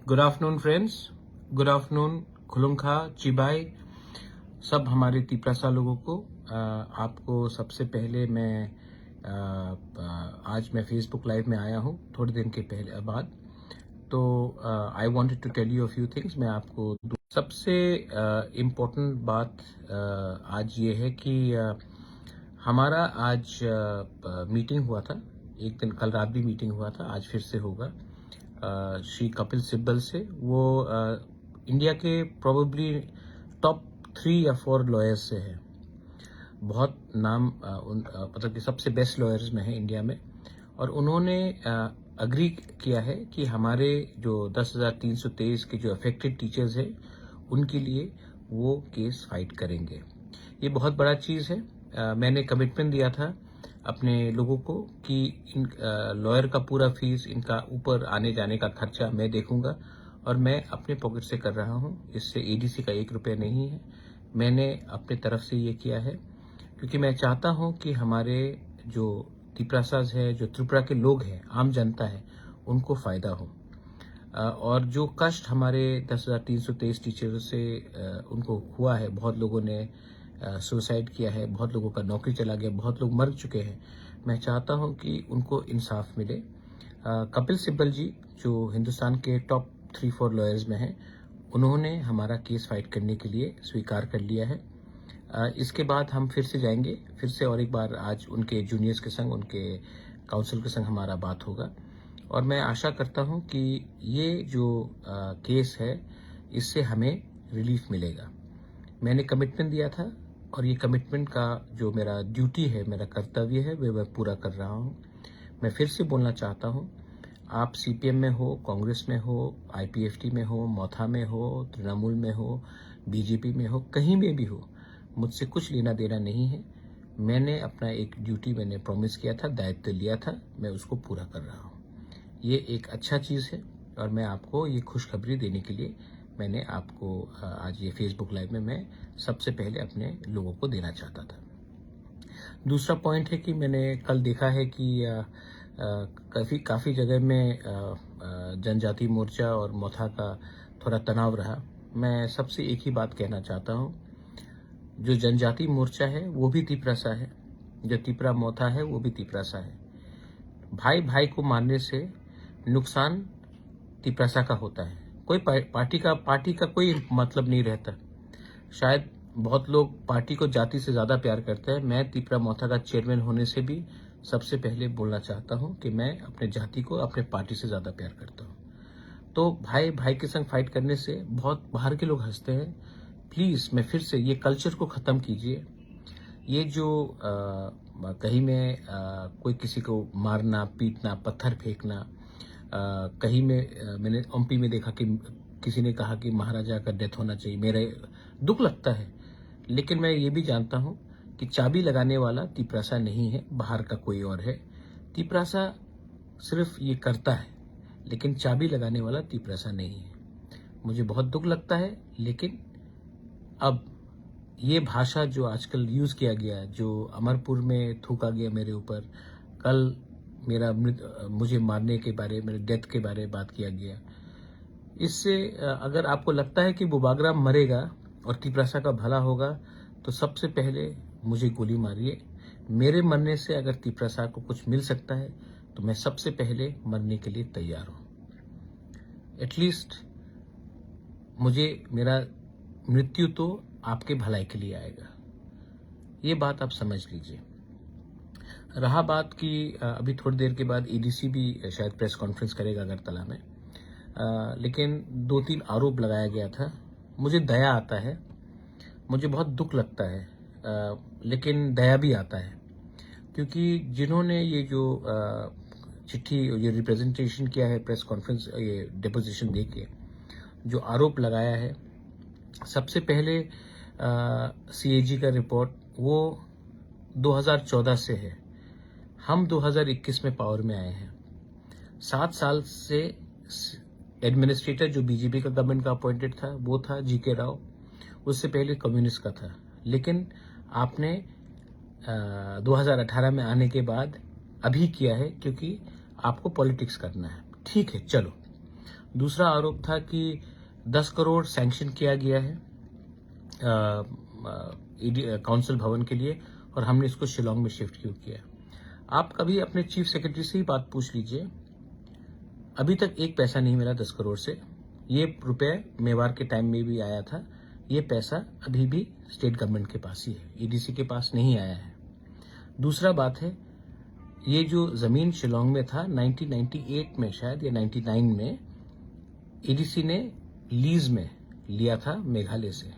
Good afternoon friends, good afternoon खुलुमखा चिबाई सब हमारे तिपरासा लोगों को। आपको सबसे पहले मैं आज मैं फेसबुक लाइव में आया हूँ थोड़े दिन के पहले बाद। तो I wanted to tell you a few things. मैं आपको सबसे इम्पोर्टेंट बात आज ये है कि हमारा आज मीटिंग हुआ था। एक दिन कल रात भी मीटिंग हुआ था, आज फिर से होगा श्री कपिल सिब्बल से। वो इंडिया के प्रोबेबली टॉप 3 या 4 लॉयर्स से है। बहुत नाम मतलब कि सबसे बेस्ट लॉयर्स में है इंडिया में। और उन्होंने अग्री किया है कि हमारे जो 10,323 के जो अफेक्टेड टीचर्स हैं उनके लिए वो केस फाइट करेंगे। ये बहुत बड़ा चीज़ है। मैंने कमिटमेंट दिया था अपने लोगों को कि इन लॉयर का पूरा फीस, इनका ऊपर आने जाने का खर्चा मैं देखूंगा और मैं अपने पॉकेट से कर रहा हूं। इससे एडीसी का 1 रुपया नहीं है। मैंने अपने तरफ से ये किया है क्योंकि मैं चाहता हूं कि हमारे जो तिपरासाज है, जो त्रिपुरा के लोग हैं, आम जनता है, उनको फायदा हो। और जो कष्ट हमारे 10,323 टीचर्स से उनको हुआ है, बहुत लोगों ने सुसाइड किया है, बहुत लोगों का नौकरी चला गया, बहुत लोग मर चुके हैं। मैं चाहता हूं कि उनको इंसाफ मिले। कपिल सिब्बल जी जो हिंदुस्तान के टॉप 3-4 लॉयर्स में हैं, उन्होंने हमारा केस फाइट करने के लिए स्वीकार कर लिया है। इसके बाद हम फिर से जाएंगे, फिर से और एक बार आज उनके जूनियर्स के संग, उनके काउंसिल के संग हमारा बात होगा। और मैं आशा करता हूं कि ये जो केस है इससे हमें रिलीफ मिलेगा। मैंने कमिटमेंट दिया था और ये कमिटमेंट का जो मेरा ड्यूटी है, मेरा कर्तव्य है, वे मैं पूरा कर रहा हूँ। मैं फिर से बोलना चाहता हूँ, आप सीपीएम में हो, कांग्रेस में हो, आईपीएफटी में हो, मौथा में हो, तृणमूल में हो, बीजेपी में हो, कहीं में भी हो, मुझसे कुछ लेना देना नहीं है। मैंने अपना एक ड्यूटी मैंने प्रॉमिस किया था, दायित्व लिया था, मैं उसको पूरा कर रहा हूँ। ये एक अच्छा चीज़ है और मैं आपको ये खुशखबरी देने के लिए मैंने आपको आज ये फेसबुक लाइव में मैं सबसे पहले अपने लोगों को देना चाहता था। दूसरा पॉइंट है कि मैंने कल देखा है कि काफ़ी जगह में जनजाति मोर्चा और मौथा का थोड़ा तनाव रहा। मैं सबसे एक ही बात कहना चाहता हूँ, जो जनजाति मोर्चा है वो भी तिपरासा है, जो तिपरा मौथा है वो भी तिपरासा है। भाई भाई को मारने से नुकसान तिपरासा का होता है। कोई पार्टी का कोई मतलब नहीं रहता। शायद बहुत लोग पार्टी को जाति से ज्यादा प्यार करते हैं। मैं तिपरा मौथा का चेयरमैन होने से भी सबसे पहले बोलना चाहता हूं कि मैं अपने जाति को अपने पार्टी से ज्यादा प्यार करता हूं। तो भाई भाई के संग फाइट करने से बहुत बाहर के लोग हंसते हैं। प्लीज मैं फिर से ये कल्चर को खत्म कीजिए। ये जो कहीं में कोई किसी को मारना, पीटना, पत्थर फेंकना, कहीं में मैंने एमपी में देखा कि किसी ने कहा कि महाराजा का डेथ होना चाहिए। मेरे दुख लगता है, लेकिन मैं ये भी जानता हूं कि चाबी लगाने वाला तिपरासा नहीं है, बाहर का कोई और है। तिपरासा सिर्फ ये करता है, लेकिन चाबी लगाने वाला तिपरासा नहीं है। मुझे बहुत दुख लगता है, लेकिन अब ये भाषा जो आजकल यूज किया गया, जो अमरपुर में थूका गया मेरे ऊपर, कल मेरा मुझे मारने के बारे, मेरे डेथ के बारे में बात किया गया, इससे अगर आपको लगता है कि बुबाग्राम मरेगा और तिपरासा का भला होगा, तो सबसे पहले मुझे गोली मारिए। मेरे मरने से अगर तिपरासा को कुछ मिल सकता है तो मैं सबसे पहले मरने के लिए तैयार हूं। एटलीस्ट मुझे मेरा मृत्यु तो आपके भलाई के लिए आएगा। ये बात आप समझ लीजिए। रहा बात कि अभी थोड़ी देर के बाद एडीसी भी शायद प्रेस कॉन्फ्रेंस करेगा अगरतला में, लेकिन 2-3 आरोप लगाया गया था। मुझे दया आता है, मुझे बहुत दुख लगता है, लेकिन दया भी आता है, क्योंकि जिन्होंने ये जो चिट्ठी, ये रिप्रेजेंटेशन किया है, प्रेस कॉन्फ्रेंस, ये डिपोजिशन देके जो आरोप लगाया है, सबसे पहले सीएजी का रिपोर्ट वो 2014 से है। हम 2021 में पावर में आए हैं। 7 साल से एडमिनिस्ट्रेटर जो बीजेपी का गवर्नमेंट का अपॉइंटेड था वो था जीके राव, उससे पहले कम्युनिस्ट का था। लेकिन आपने 2018 में आने के बाद अभी किया है, क्योंकि आपको पॉलिटिक्स करना है। ठीक है, चलो। दूसरा आरोप था कि 10 करोड़ सैंक्शन किया गया है काउंसिल भवन के लिए और हमने इसको शिलोंग में शिफ्ट क्यों किया। आप कभी अपने चीफ सेक्रेटरी से ही बात पूछ लीजिए, अभी तक एक पैसा नहीं मिला 10 करोड़ से। ये रुपये मेवाड़ के टाइम में भी आया था, ये पैसा अभी भी स्टेट गवर्नमेंट के पास ही है, ईडीसी के पास नहीं आया है। दूसरा बात है, ये जो जमीन शिलोंग में था 1998 में शायद या 99 में ईडीसी ने लीज में लिया था मेघालय से,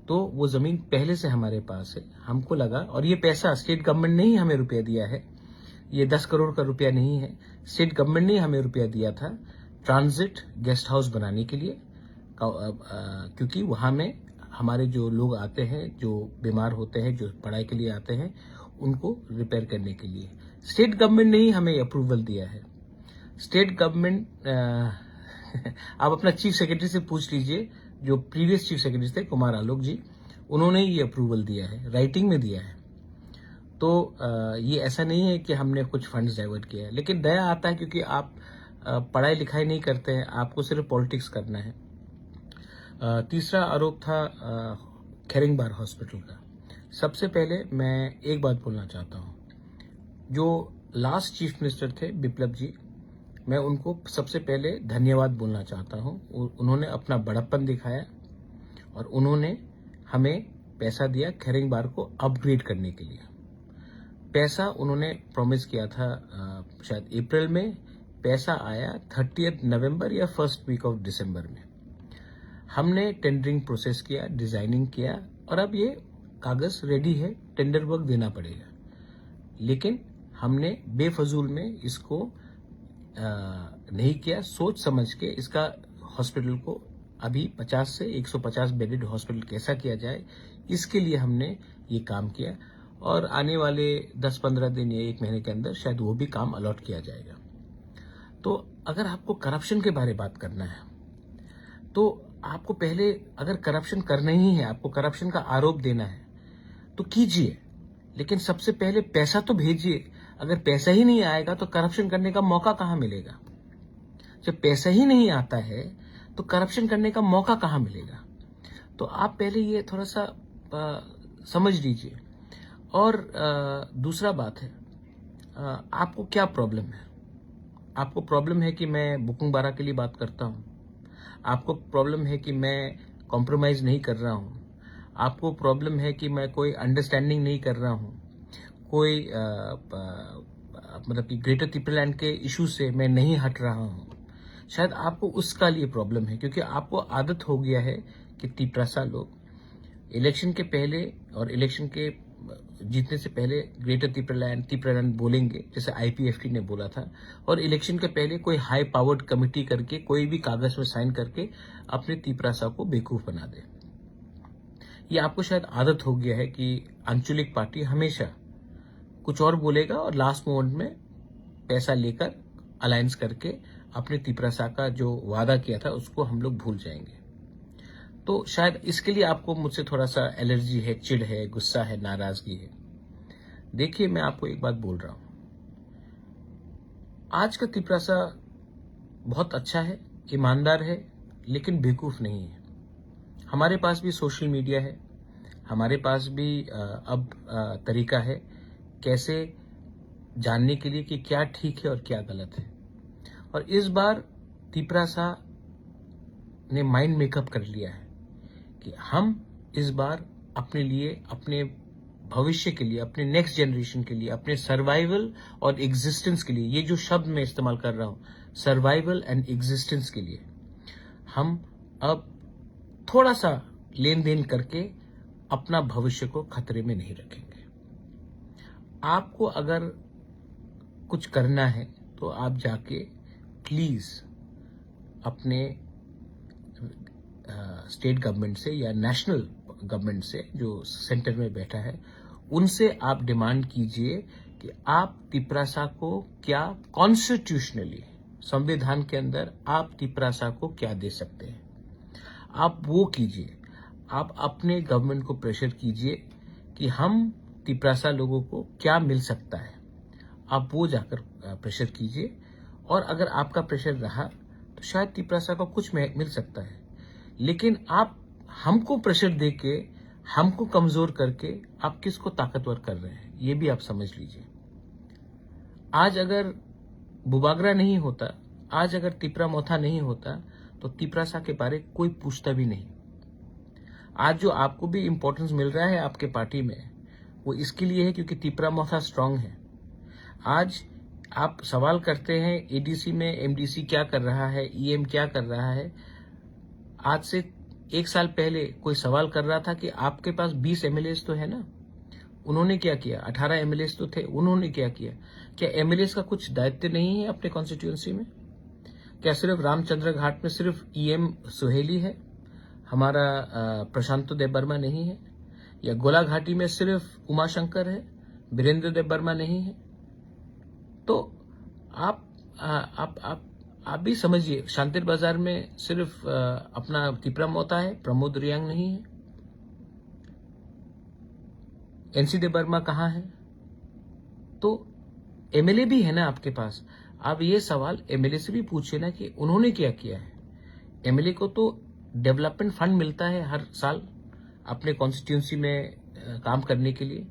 तो वो जमीन पहले से हमारे पास है। हमको लगा, और ये पैसा स्टेट गवर्नमेंट ने ही हमें रुपया दिया है, ये 10 करोड़ का रुपया नहीं है, स्टेट गवर्नमेंट ने हमें रुपया दिया था ट्रांजिट गेस्ट हाउस बनाने के लिए, क्योंकि वहां में हमारे जो लोग आते हैं, जो बीमार होते हैं, जो पढ़ाई के लिए आते हैं, उनको रिपेयर करने के लिए स्टेट गवर्नमेंट ने ही हमें अप्रूवल दिया है। स्टेट गवर्नमेंट आप अपना चीफ सेक्रेटरी से पूछ लीजिए, जो प्रीवियस चीफ सेक्रेटरी थे कुमार आलोक जी, उन्होंने ये अप्रूवल दिया है, राइटिंग में दिया है। तो ये ऐसा नहीं है कि हमने कुछ फंड्स डाइवर्ट किया है, लेकिन दया आता है क्योंकि आप पढ़ाई लिखाई नहीं करते हैं, आपको सिर्फ पॉलिटिक्स करना है। तीसरा आरोप था खेरिंगबार हॉस्पिटल का। सबसे पहले मैं एक बात बोलना चाहता हूं, जो लास्ट चीफ मिनिस्टर थे बिप्लब जी, मैं उनको सबसे पहले धन्यवाद बोलना चाहता हूं। उन्होंने अपना बड़प्पन दिखाया और उन्होंने हमें पैसा दिया खेरिंगबार को अपग्रेड करने के लिए। पैसा उन्होंने प्रॉमिस किया था शायद अप्रैल में, पैसा आया 30 नवंबर या फर्स्ट वीक ऑफ दिसंबर में। हमने टेंडरिंग प्रोसेस किया, डिजाइनिंग किया और अब ये कागज रेडी है, टेंडर वर्क देना पड़ेगा। लेकिन हमने बेफजूल में इसको नहीं किया, सोच समझ के इसका हॉस्पिटल को अभी 50 से 150 बेडेड हॉस्पिटल कैसा किया जाए, इसके लिए हमने ये काम किया और आने वाले 10-15 दिन या 1 महीने के अंदर शायद वो भी काम अलॉट किया जाएगा। तो अगर आपको करप्शन के बारे में बात करना है, तो आपको पहले अगर करप्शन करना ही है, आपको करप्शन का आरोप देना है तो कीजिए, लेकिन सबसे पहले पैसा तो भेजिए। अगर पैसा ही नहीं आएगा तो करप्शन करने का मौका कहां मिलेगा? जब पैसा ही नहीं आता है तो करप्शन करने का मौका कहां मिलेगा? तो आप पहले ये थोड़ा सा समझ लीजिए। और दूसरा बात है, आपको क्या प्रॉब्लम है? आपको प्रॉब्लम है कि मैं बुकिंग बारा के लिए बात करता हूं, आपको प्रॉब्लम है कि मैं कॉम्प्रोमाइज नहीं कर रहा हूं, आपको प्रॉब्लम है कि मैं कोई अंडरस्टैंडिंग नहीं कर रहा हूं, कोई मतलब कि ग्रेटर तिप्रालैंड के इशू से मैं नहीं हट रहा हूं। शायद आपको उसका लिए प्रॉब्लम है, क्योंकि आपको आदत हो गया है कि तिप्रासा लोग इलेक्शन के पहले और इलेक्शन के जीतने से पहले ग्रेटर तिप्रालैंड बोलेंगे, जैसे आईपीएफटी ने बोला था, और इलेक्शन के पहले कोई हाई पावर्ड कमिटी करके कोई भी कागज में साइन करके अपने तिप्रासा को बेवकूफ बना दे। ये आपको शायद आदत हो गया है कि आंचलिक पार्टी हमेशा कुछ और बोलेगा और लास्ट मोमेंट में पैसा लेकर अलायंस करके अपने तिप्रासा का जो वादा किया था उसको हम लोग भूल जाएंगे। तो शायद इसके लिए आपको मुझसे थोड़ा सा एलर्जी है, चिढ़ है, गुस्सा है, नाराजगी है। देखिए, मैं आपको एक बात बोल रहा हूं, आज का तिप्रासा बहुत अच्छा है, ईमानदार है, लेकिन बेवकूफ नहीं है। हमारे पास भी सोशल मीडिया है, हमारे पास भी अब तरीका है कैसे जानने के लिए कि क्या ठीक है और क्या गलत है। और इस बार तिप्रासा ने माइंड मेकअप कर लिया है कि हम इस बार अपने लिए, अपने भविष्य के लिए, अपने नेक्स्ट जनरेशन के लिए, अपने सर्वाइवल और एग्जिस्टेंस के लिए, ये जो शब्द मैं इस्तेमाल कर रहा हूं, सर्वाइवल एंड एग्जिस्टेंस के लिए, हम अब थोड़ा सा लेन देन करके अपना भविष्य को खतरे में नहीं रखेंगे। आपको अगर कुछ करना है तो आप जाके प्लीज अपने स्टेट गवर्नमेंट से या नेशनल गवर्नमेंट से, जो सेंटर में बैठा है, उनसे आप डिमांड कीजिए कि आप तिप्रासा को क्या कॉन्स्टिट्यूशनली, संविधान के अंदर आप तिप्रासा को क्या दे सकते हैं, आप वो कीजिए। आप अपने गवर्नमेंट को प्रेशर कीजिए कि हम तिप्रासा लोगों को क्या मिल सकता है, आप वो जाकर प्रेशर कीजिए। और अगर आपका प्रेशर रहा तो शायद तिपरासा को कुछ मिल सकता है, लेकिन आप हमको प्रेशर दे के, हमको कमजोर करके आप किसको ताकतवर कर रहे हैं, ये भी आप समझ लीजिए। आज अगर बुबागरा नहीं होता, आज अगर तिपरा मोथा नहीं होता, तो तिपरासा के बारे कोई पूछता भी नहीं। आज जो आपको भी इंपॉर्टेंस मिल रहा है आपके पार्टी में, वो इसके लिए है क्योंकि तिपरा मोथा स्ट्रांग है। आज आप सवाल करते हैं एडीसी में एमडीसी क्या कर रहा है, ईएम क्या कर रहा है। आज से 1 साल पहले कोई सवाल कर रहा था कि आपके पास 20 एमएलएस तो है ना, उन्होंने क्या किया? 18 एमएलएस तो थे, उन्होंने क्या किया? क्या एमएलएस का कुछ दायित्व नहीं है अपने कॉन्स्टिट्यूएंसी में? क्या सिर्फ रामचंद्र घाट में सिर्फ ईएम सुहेली है, हमारा प्रशांत देव वर्मा नहीं है? या गोला घाटी में सिर्फ उमाशंकर है, वीरेंद्र देव वर्मा नहीं है? तो आप भी समझिए, शांतिर बाजार में सिर्फ अपना तिपरा मोता है, प्रमोद रियांग नहीं है। एनसी देव वर्मा कहाँ है? तो एमएलए भी है ना आपके पास। आप ये सवाल एमएलए से भी पूछिए ना कि उन्होंने क्या किया है। एमएलए को तो डेवलपमेंट फंड मिलता है हर साल अपने कॉन्स्टिट्यूंसी में काम करने के लिए,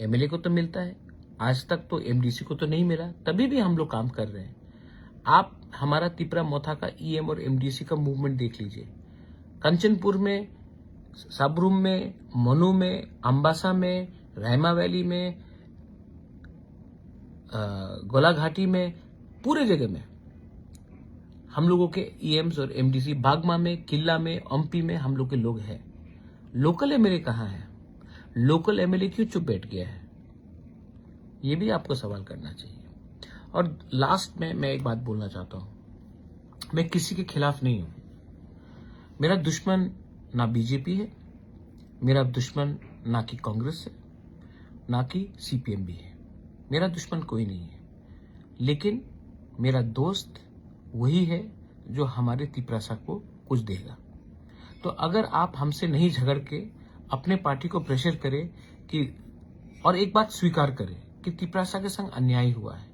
एमएलए को तो मिलता है। आज तक तो एमडीसी को तो नहीं मिला, तभी भी हम लोग काम कर रहे हैं। आप हमारा तिपरा मोथा का ईएम और एमडीसी का मूवमेंट देख लीजिए। कंचनपुर में, साबरूम में, मनु में, अंबासा में, रायमा वैली में, गोला घाटी में, पूरे जगह में हम लोगों के ईएम्स और एमडीसी, बागमा में, किला में, एमपी में हम लोग के लोग हैं। लोकल एमएलए कहाँ है? लोकल एमएलए क्यों चुप बैठ गया है? ये भी आपको सवाल करना चाहिए। और लास्ट में मैं एक बात बोलना चाहता हूं, मैं किसी के खिलाफ नहीं हूं। मेरा दुश्मन ना बीजेपी है, मेरा दुश्मन ना कि कांग्रेस है, ना कि सीपीएम भी है। मेरा दुश्मन कोई नहीं है, लेकिन मेरा दोस्त वही है जो हमारे तिपरासा को कुछ देगा। तो अगर आप हमसे नहीं झगड़ के अपने पार्टी को प्रेशर करें कि, और एक बात स्वीकार करें कि तिपरासा के संग अन्याय हुआ है,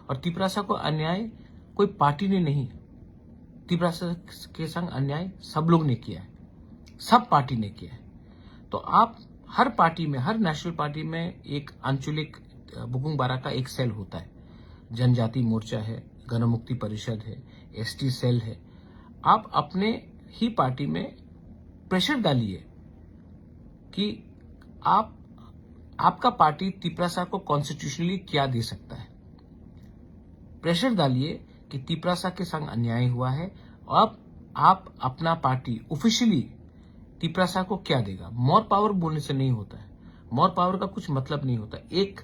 और तिपरासा को अन्याय कोई पार्टी ने नहीं, तिपरासा के संग अन्याय सब लोग ने किया है, सब पार्टी ने किया है। तो आप हर पार्टी में, हर नेशनल पार्टी में एक आंचलिक बुकुंग बारा का एक सेल होता है। जनजाति मोर्चा है, गणमुक्ति परिषद है, एसटी सेल है। आप अपने ही पार्टी में प्रेशर डालिए कि आपका पार्टी तिपरासा को कॉन्स्टिट्यूशनली क्या दे सकता है। प्रेशर डालिए कि तिपरासा के संग अन्याय हुआ है, अब आप अपना पार्टी ऑफिशियली तिपरासा को क्या देगा। मोर पावर बोलने से नहीं होता है, मोर पावर का कुछ मतलब नहीं होता। एक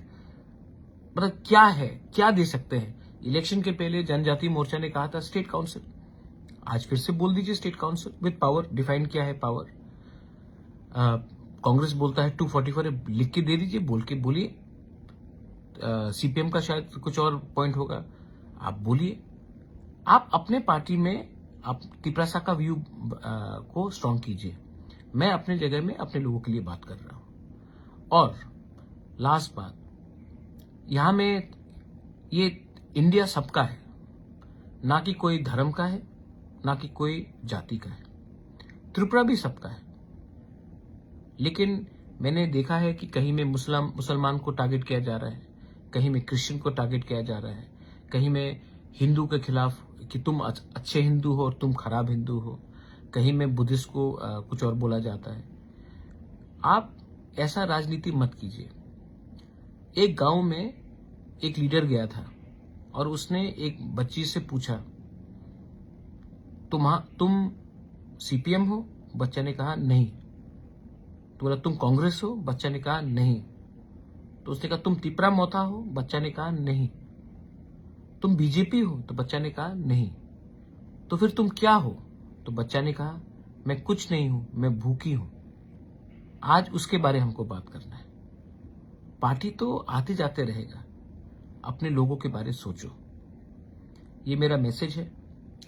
मतलब क्या है, क्या दे सकते हैं। इलेक्शन के पहले जनजाति मोर्चा ने कहा था स्टेट काउंसिल, आज फिर से बोल दीजिए state council with power. Define क्या है पावर? कांग्रेस बोलता है 244 लिख के दे दीजिए, बोल के बोलिए। सीपीएम का शायद कुछ और पॉइंट होगा, आप बोलिए। आप अपने पार्टी में आप तिपरासा का व्यू को स्ट्रांग कीजिए। मैं अपने जगह में अपने लोगों के लिए बात कर रहा हूं। और लास्ट बात, यहां में ये इंडिया सबका है, ना कि कोई धर्म का है, ना कि कोई जाति का है। त्रिपुरा भी सबका है, लेकिन मैंने देखा है कि कहीं में मुसलमान को टारगेट किया जा रहा है, कहीं में क्रिश्चियन को टारगेट किया जा रहा है, कहीं में हिंदू के खिलाफ कि तुम अच्छे हिंदू हो और तुम खराब हिंदू हो, कहीं में बुद्धिस्ट को कुछ और बोला जाता है। आप ऐसा राजनीति मत कीजिए। एक गांव में एक लीडर गया था और उसने एक बच्ची से पूछा, तुम सीपीएम हो? बच्चा ने कहा नहीं। तो बोला तुम कांग्रेस हो? बच्चा ने कहा नहीं। तो उसने कहा तुम तिपरा मोथा हो? बच्चा ने कहा नहीं। तुम बीजेपी हो? तो बच्चा ने कहा नहीं। तो फिर तुम क्या हो? तो बच्चा ने कहा मैं कुछ नहीं हूं, मैं भूखी हूं। आज उसके बारे हमको बात करना है। पार्टी तो आते जाते रहेगा, अपने लोगों के बारे सोचो। ये मेरा मैसेज है।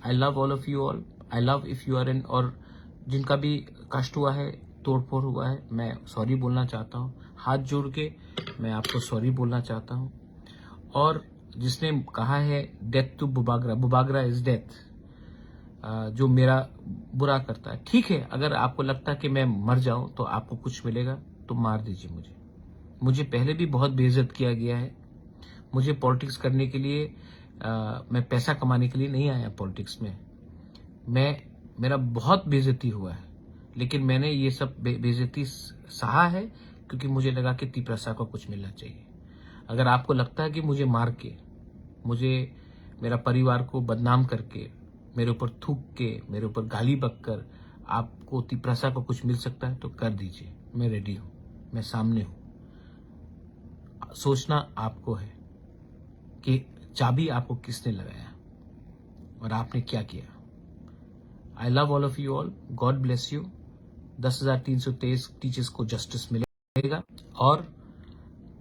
I love all of you all. I love if you are in, और जिनका भी कष्ट हुआ है, तोड़फोड़ हुआ है, मैं सॉरी बोलना चाहता हूँ। हाथ जोड़ के मैं आपको सॉरी बोलना चाहता हूँ। और जिसने कहा है डेथ टू बुबागरा, बुबागरा इज डेथ, जो मेरा बुरा करता है। ठीक है, अगर आपको लगता है कि मैं मर जाऊं तो आपको कुछ मिलेगा तो मार दीजिए मुझे पहले भी बहुत बेइज्जत किया गया है। मुझे पॉलिटिक्स करने के लिए मैं पैसा कमाने के लिए नहीं आया पॉलिटिक्स में। मेरा बहुत बेइज्जती हुआ है, लेकिन मैंने ये सब बेइज्जती सहा है क्योंकि मुझे लगा कि तिपरसा को कुछ मिलना चाहिए। अगर आपको लगता है कि मुझे मार के, मुझे मेरा परिवार को बदनाम करके, मेरे ऊपर थूक के, मेरे ऊपर गाली बककर आपको तिपरसा को कुछ मिल सकता है तो कर दीजिए। मैं रेडी हूं, मैं सामने हूं। सोचना आपको है कि चाबी आपको किसने लगाया और आपने क्या किया। आई love all of you all, God bless you. 10,323 teachers को जस्टिस मिलेगा। और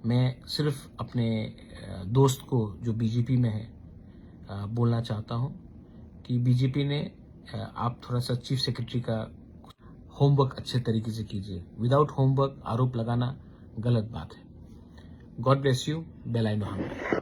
मैं सिर्फ अपने दोस्त को जो बीजेपी में है बोलना चाहता हूं कि बीजेपी ने आप थोड़ा सा चीफ सेक्रेटरी का होमवर्क अच्छे तरीके से कीजिए। विदाउट होमवर्क आरोप लगाना गलत बात है। God bless you. Well I no.